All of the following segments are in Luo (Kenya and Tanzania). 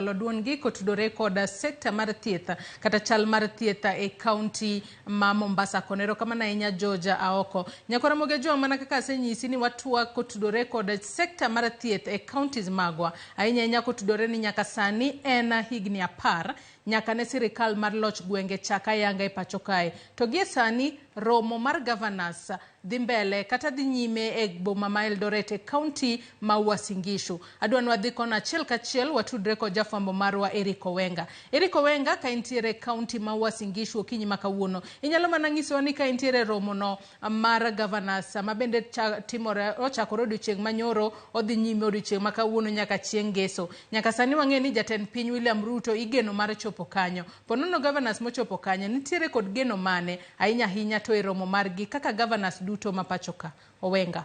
Lodwongi kotudore koda sekta mar thieth kata chal mar thieth e kaunti ma Mombasa konero kama na inya Georgia aoko. Nyakora moge jo mana kaka senyisi ni watwa kotudore koda sekta mar thieth e counties magwa. Inya kotudore ni nyaka sani en higni 10 nyaka ne sirikal mar loch gwenge chaka ayanga e pacho kae. To gie sani romo mar governors dhi mbele kata dhi nyime e boma ma Eldoret e county ma Uasin Gishu. Adwa nwadhi kona achiel kachiel watudre ko jafwambo marwa Eric Owenga. Eric Owenga ka intiere county ma Uasin Gishu okinyi makawuono. Inyalo mana nyiso ni ka intiere romo no mar governors ma bende timore ochakore odiochieng' manyoro odhi nyime odiochieng' makawuono nyaka chieng' ngeso. Nyaka sani wang'e ni jatend piny William Ruto igeno mar chopo kanyo. Ponono governors mochopo kanyo nitiere kod geno mane ahinya hinya to e romo margi kaka governors duto mapachoka. Owenga.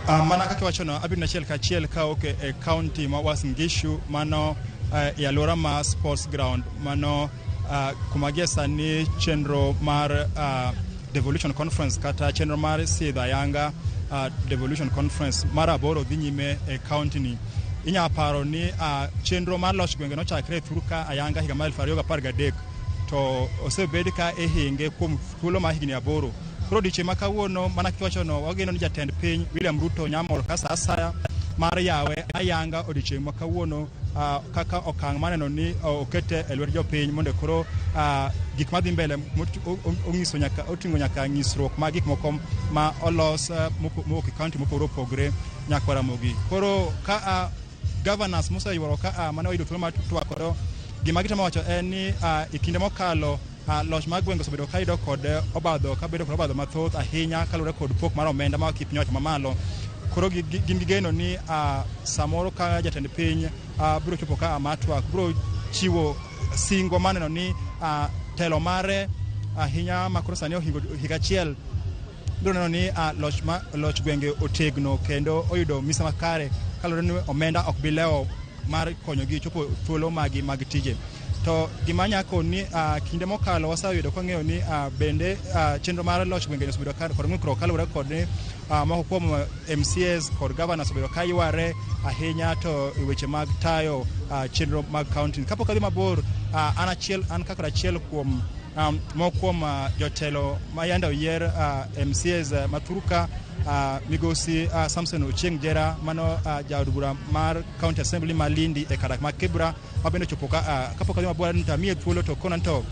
Mana kaka wachono abiro achiel kachiel ka oke e county ma Uasin Gishu mano e alwora ma sports ground mano kuma gie sani chenro mar devolution conference kata chenro mar sidho ayanga devolution conference mar aboro dhi nyime e county ni. Inya paro ni chenro mar loch gwenge no chakre thuru ka ayanga higa mar 2013 to osebed ka e hinge kuom thuolo ma higni 8. Koro diche makawuono mana kiwachono wageno ni jatend piny William Ruto nyamor kasa asaya mar yawe ayanga odiche makawuono kaka okang' maneno ni okete e lwet jopiny mondo koro gik madhi mbele onyiso nyaka otingo nyaka nyisruok ma gik moko ma olos moko county mopogore opogore nyaka Ramogi. Koro ka governors moseyuoro ka mane oyudo thuolo mar twakoro gima gitemo wacho en ni ikinde mokalo loch mag gwenge osebedo ka ido kod obadho ka bedo kod obadho mathoth ahinya kalure kod pok mar omenda ma kip nyoch mamalo. Koro gin gigeno ni samoro ka jatend piny biro chopo ka matwak biro chiwo singo maneno ni telo mare ahinya makoro sani ohingo higa achiel biro neno ni loch gwenge otegno kendo oyudo misa makare kalure ni omenda ok bileo mar konyogi chopo thuolo magi mag tije. To gimanya koni kinde mokalo wasayudo kong'eyo ni bende chenro mar loch gwenge osebedo kod ng'ikruok kalure kod moko kuom MCAs kod governors osebedo ka yware ahinya to weche mag tayo chenro mag county. Kapok adhi mabor an kaka achiel kuom moko kuom jotelo ma yanda oyier MCAs mathuruka migosi Samson Ochieng Jera mano jaod bura mar county assembly Malindi e kadak ma Kibra mabende chopo ka kapok adhi mabor nitamie thuolo to konan to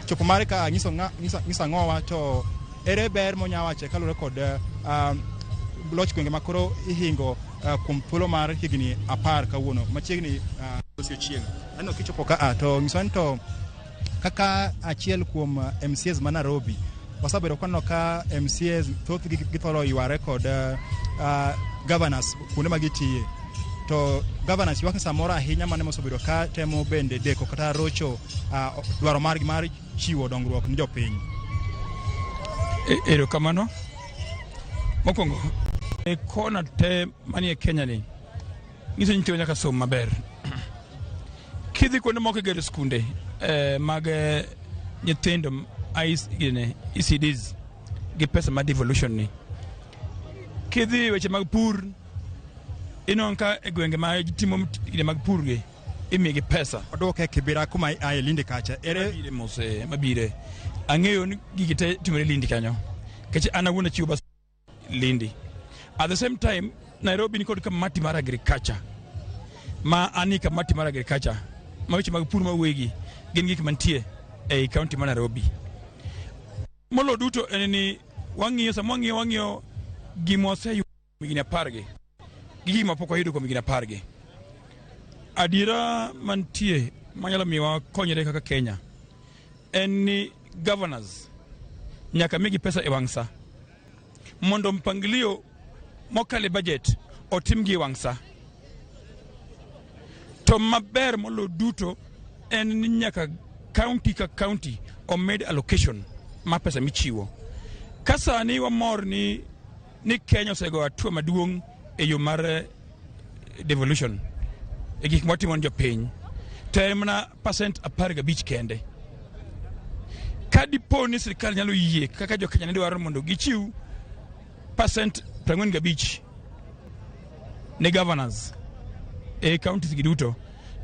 chopo mare ka nyiso ng'owa to ere ber monyawache kalure kod loch gwenge makoro ihingo kuom thuolo mar higni 10 kawuono machiegni Ochieng. Ano kichopo ka to nyiso to kaka achiel kuom MCAs ma Nairobi wasabedo kwano ka MCAs thoth githoro yware kod governors kuonde magitiye. To governors ywak samoro ahinya mane mosebedo ka temo bende deko kata rocho dwaro margi mar chiwo dongruok ni jopiny. Ero kamano mokwongo e kona te manie Kenya ni nyiso ni nyaka som maber. Kidhi kuonde moko gero skunde mag nyithindo ECDs gi pesa ma devolution ni. Kidhi weche mag pur inon ka e gwenge ma timo gine mag pur gi imigi pesa odoke Kibira kuma ai Lindi kacha ere mabire ang'eyo ni gigite timore Lindi kanyo keche ana wuona chiwo bas Lindi. At the same time Nairobi ni kod kamati mar agriculture ma ani kamati mar agriculture ma weche mag pur ma wegi gin gik mantie e county ma Nairobi. Molo duto eneni wang'iyo gimose migini 10 gigi mapoko yudo ko migini 10. Adira mantie manyalo miwa konyere kaka Kenya eni governors nyaka migi pesa e wangsa mondo mpangilio mokale budget otimgi wangsa. To maber molo duto en nyaka county ka county omed allocation ma pesa michiwo. Kasa ni wamor ni Kenya osego atua maduong' e yo mar devolution e gik motimo jopiny temna percent 15 kende. Kadipo ni sirikal nyalo yie kaka jo Kenya dwaro mondo gichiw percent 45 ne governors e counties giduto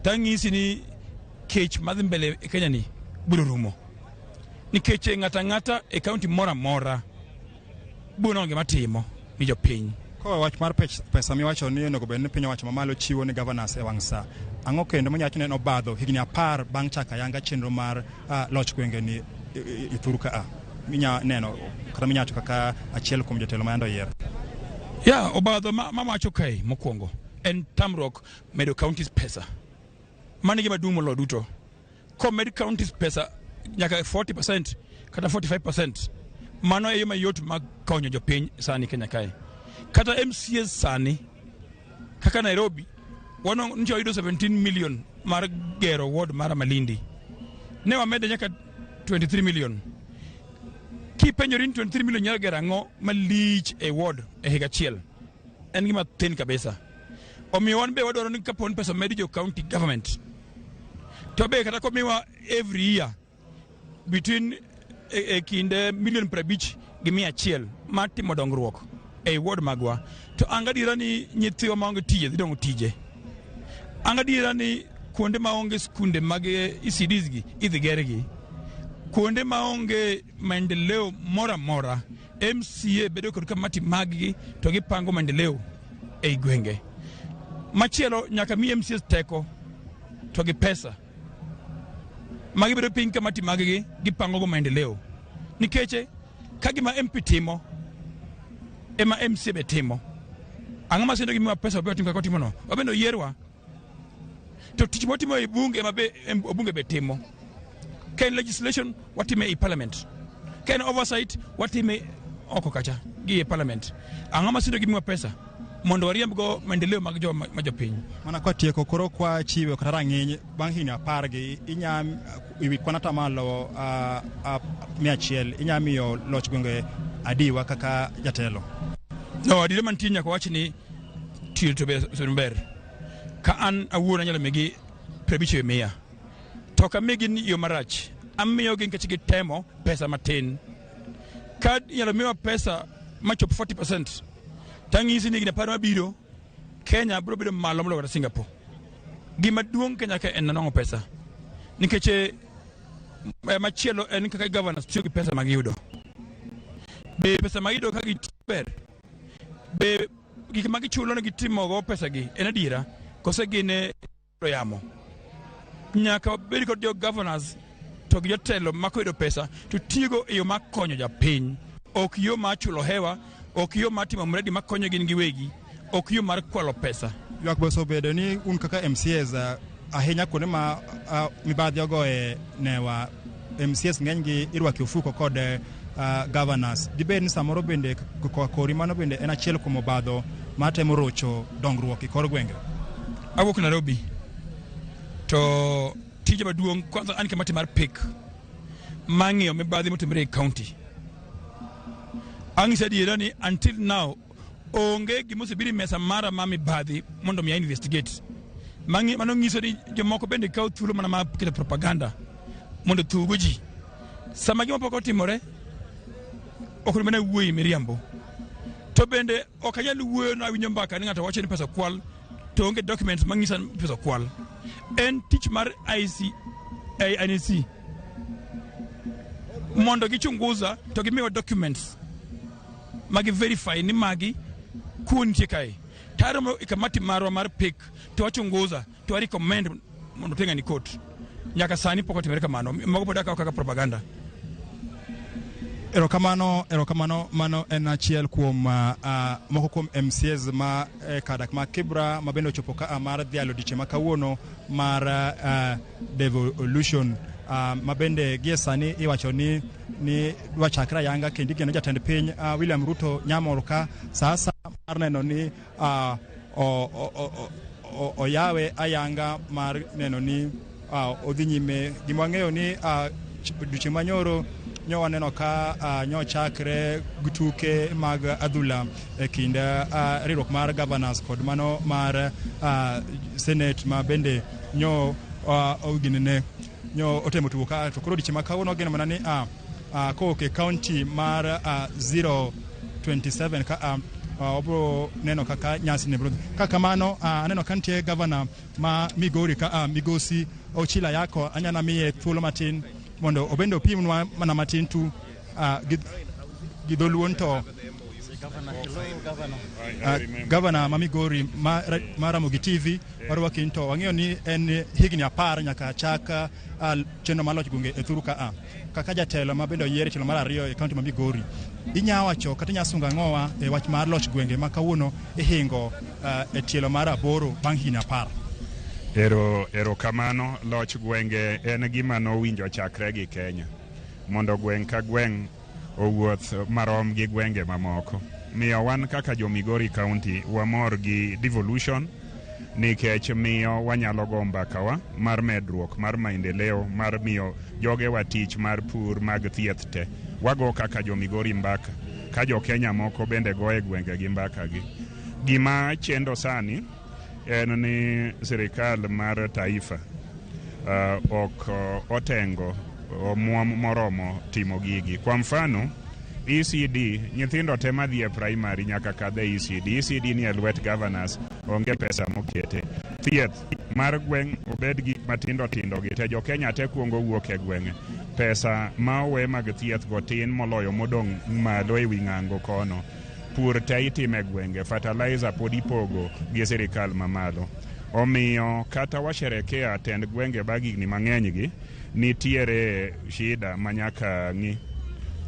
tang'isi ni kech madhi mbele e Kenya ni biro rumo nikech ng'ata e county mora buno ngima timo ni jopiny. Ko wach mar pesa miwacho ni onego bed ni piny owacho mamalo chiwo ni governors e wang' sa. Ang'o kendo manyacho ne obadho higni 10 bang' chaka yanga chenro mar loch gwenge ni ithuru ka minya neno kata minyacho kaka achiel kuom jotelo ma ando yier. Obadho mamacho kai mokwongo en tamruok medo counties pesa. Mani gima dumo lo duto. Ko med counties pesa nyaka 40% kata 45%. Mano e yoma yot mag konyo jopiny sani Kenya kai. Kata MCS sani kaka Nairobi wano ncho yudo 17 million mar gero ward mara Malindi. Ne wamede nyaka 23 million. Ki penjorin 23 million nyaka gerango malich e ward e higa chiel. En gima tin kabisa. Omiyo wan be wadwaro ni kapon pesa medi jo county government. To be kata komiwa every year between kinde million prabich gi 100 matimo dongruok e ward magwa. To angadira ni nyithiwa maonge tije dhi dongo tije. Angadira ni kuonde maonge skunde mag ECDs gi idhi gergi. Kuonde maonge maendeleo mora MCA bedo kod kamati maggi to gipango maendeleo e gwenge. Machielo nyaka mi MCS teko to gi pesa magi bedo piny kamati maggi gipango go maendeleo nikeche kagima MP timo ema MCA be timo ang'o masendo gima pesa be timo kakotimo no wabendo yierwa to tich motimo e bunge ema be obunge be timo ken legislation watime e parliament ken oversight watime oko kacha gi e parliament ang'o masendo gima pesa mondo wariemb go maendeleo mag jopiny. Mana kwa tieko koro kwa chiwe kata rang'iny bang' higni 10 gi inyam iwi kwanata malo 100 inyamiyo loch gwenge adiwa kaka jatelo. No, adire mantie nyaka wach ni tiyo to be ber. Ka an awuon anyalo migi prebiche miya. To ka migi ni yo marach. Amiyo gi nikech gitemo pesa matin. Ka inyalo miwa pesa machop 40%. Tang'isi ni gina paro mabiro Kenya biro bedo malo moloyo Singapore. Gima duong' Kenya ka en nanong'o pesa. Nikech machielo en kaka governors tiyo gi pesa magiyudo. Be pesa magiyudo ka gitiber. Be gik magichulo ne gitimo go pesa gi en adiera kose gine yamo. Nyaka bedi kod jo governors to gi jotelo makoyudo pesa to tigo e yo makonyo japiny. Ok yo machulo hewa ok yo matimo mredi makonyo gin giwegi ok yo mar kwalo pesa. Ywak boso bedo ni un kaka MCS ahinya kuonde ma mibadhi ogoe newa MCS ng'eny gi irwaki ofuko kod governors. Dibed ni samoro bende kori mano bende en achiel kuom obadho matemo rocho dongruok e kor gwenge. Awuok Nairobi to tije maduong' kwanza an kamati mar pick mang'iyo mibadhi motimre e county. Ang'isa adiera ni until now onge gimosebiri mesa mara mibadhi mondo mi investigate. Mano ng'iso ni jomoko bende kawo thuolo mana ma kete propaganda mondo thugo ji. Sama gima pok otimore ok mana wuoyi miriambo. To bende ok anyal wuoyo na winjo mbaka ni ng'ato wacho ni pesa kwal to onge documents mang'isa pesa kwal. En tich mar INC mondo gichunguza to gimiwa documents magi verify ni magi kuntie kai taro ikamati marwa mar pick to wachunguza to recommend mondo tenga ni court nyaka sani poko timere kamano mago poda kaka propaganda. Erokamano mano en achiel kuom moko kuom MCS ma kadak ma Kibra mabendo chopo ka mar dhialo diche makawuono mar devolution mabende gie sani iwacho ni dwachakra yanga kendi geno jatend piny William Ruto nyamor ka sasa mar neno ni oyawe ayanga mar neno ni odhi nyime. Gima ng'eyo ni duche manyoro nyo waneno ka nyo chakre gutuke mag adhula e kind riwruok mar governors kod mano mar senate ma bende nyo oginene nyo otemo tugo ka to koro diche makawuono geno mana ni kowuok e county mar 027 ka obro neno kaka nyasi ne bro kaka mano aneno kantie governor ma Migori ka migosi ochila yako anyana miye thuolo matin mondo obendo pimnwa mana matin tu gidoluon to governor ma Migori ma Ramogi TV warwaki to wang'eyo ni en higni 10 nyaka chaka chenro mar loch gwenge e thuru ka kaka jatelo ma bendo yiere chelo mar 2 e kaunti ma Migori inyawacho kata nyasunga ngowa e wach mar loch gwenge ma kawuono ihingo e tielo mar 8 bang' higni 10. Ero kamano loch gwenge en gima nowinjo chakre gi Kenya mondo gweng' ka gweng' owuoth marom gi gwenge mamoko. Miyo wan kaka jo Migori County wamor gi devolution nikech miyo wanyalo go mbakawa mar medruok mar maendeleo mar miyo jogewa tich mar pur mag thieth te. Wago kaka jo Migori mbaka ka jo Kenya moko bende goe gwenge gi mbaka gi. Gima chendo sani en ni serikal mar taifa ok otengo omuom moromo timo gigi. Kwa mfano ECD nyithindo tema dhie primary nyaka kadhe ECD ni e lwet governors onge pesa mokete. Thieth mar gweng' obed gi matindo tindo gi te jo Kenya te kuongo wuok e gwenge. Pesa ma owe mag thieth go tin moloyo modong' malo e wi ng'ango kono. Pur te itime gwenge, fertilizer pod ipogo gi sirikal mamalo. Omiyo kata washerekea tend gwenge bagigni mang'eny gi nitiere shida manyaka ng'i.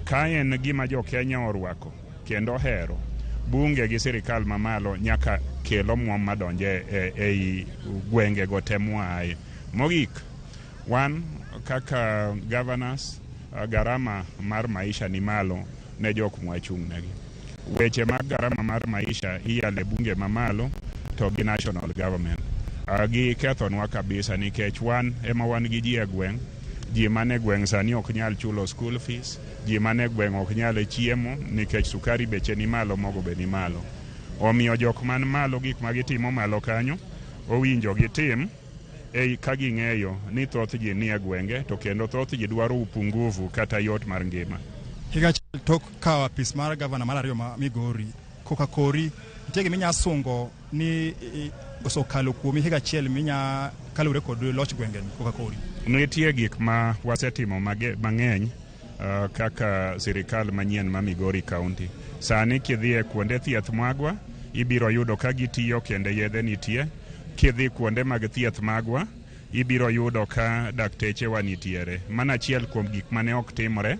Kaen gima jo Kenya orwako kendo hero bunge gi sirikal mamalo nyaka kelo muom madonje ei gwenge go temuaye. Mogik wan kaka governors garama mar maisha ni malo ne jok mwachung' negi. Weche mag garama mar maisha iyale bunge mamalo to gi national government. Gi kethonwa kabisa nikech wan ema wan gi ji e gweng'. Ji mane gweng' sani ok nyal chulo school fees. Ji mane gweng' ok nyal chiemo nikech sukari beche ni malo, mogo be ni malo. Omiyo jok man malo gik ma gitimo malo kanyo owinjo gitim ka ging'eyo ni thoth ji ni e gwenge to kendo thoth ji dwaro upungufu kata yot mar ngima. Higa tok kawa pis mar governor mar 2 ma Migori koka kori nitie giminya sungo ni osokalo kuomi higa chiel minya kalure kod loch gwenge koka kori. Nitie gik ma wasetimo mang'eny kaka sirikal manyien ma Migori County. Sani kidhie kuonde thieth magwa ibiro yudo ka gitiyo kende yedhe nitie. Kidhi kuonde mag thieth magwa ibiro yudo ka dakteche wa nitiere. Mana achiel kuom gik mane ok timore.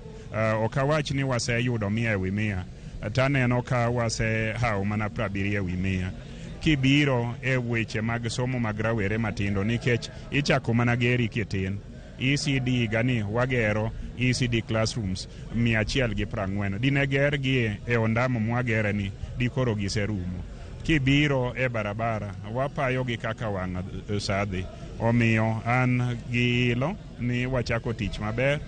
Ok awach ni waseyudo 100%. Taneno ka hawo mana 70%. Kibiro e weche mag somo mag rawere matindo nikech ichako mana geri kitin. ECD gani wagero ECD classrooms 140. Dineger gi e ondamo mwagere ni dikoro giserumo. Kibiro e barabara wapayo gi kaka wang' sadhi. Omiyo an gi ilo ni wachako tich maber.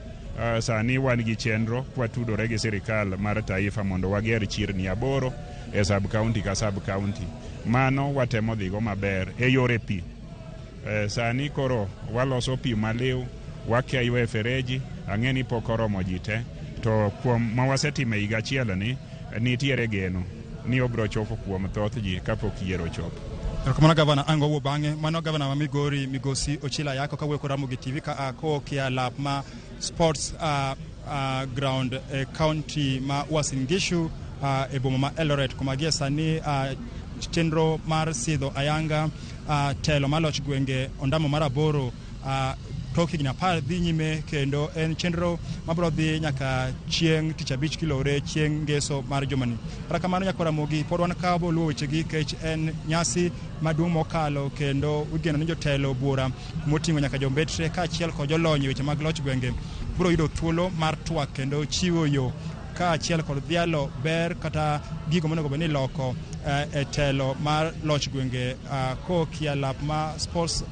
Sani wan gi chenro kwatudore gi sirikal mar taifa mondo wager chirni 8 e sub county ka sub county. Mano watemo dhigo maber e yore pi. Sani koro waloso pi maliw, wakeyo e fereji, ang'eni pok oromo ji te. To kuom ma wasetime higa achiel ni nitiere geno ni obro chopo kuom thoth ji kapok yiero chopo. Kamana gavana ango wo bange mano gavana ma Migori migosi ochila yako ka wuok Ramogi TV ka ko kia lap ma sports ground county ma Uasin Gishu e boma ma Eldoret kuma gie sani chenro mar sidho ayanga telo maloch gwenge ondamo mar 8 tok higni 10 dhi nyime kendo en chenro mabro dhi nyaka chieng' tich abich kilore chieng' ngeso mar jumani. Kata kamano nyaka Ramogi pod wan ka boluwo wechegi kech en nyasi maduong' mokalo kendo igeno ni jotelo bura moting'o nyaka jombetre ka achiel kod jolony weche mag loch gwenge bro yudo thuolo mar twak kendo chiwo yo ka achiel kod dhialo ber kata gigo monego bed ni loko e telo mar loch gwenge ko kia lap ma sports